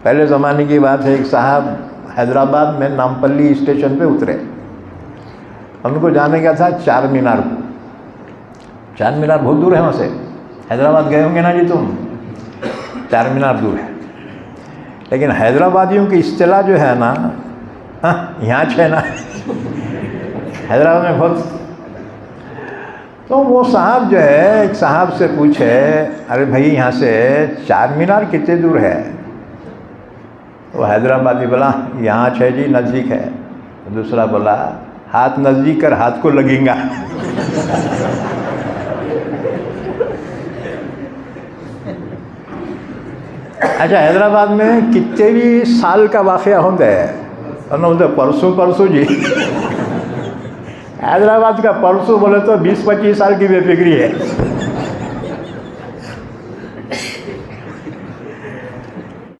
पहले ज़माने की बात है, एक साहब हैदराबाद में नामपल्ली स्टेशन पे उतरे। उनको जाने का था चार मीनार को। चार मीनार बहुत दूर है वहाँ से, हैदराबाद गए होंगे ना जी तुम, चार मीनार दूर है। लेकिन हैदराबादियों की इस्तिलाह जो है ना, यहाँ है ना हैदराबाद में बहुत। तो वो साहब जो है, एक साहब से पूछे, अरे भाई यहाँ से चार मीनार कितने दूर है? वो हैदराबादी बोला यहाँ है जी, नज़दीक है। दूसरा बोला हाथ नज़दीक कर, हाथ को लगेगा। अच्छा, हैदराबाद में कितने भी साल का वाक़या होता है, परसों जी हैदराबाद का परसों बोले तो 20-25 साल की बेफिक्री है।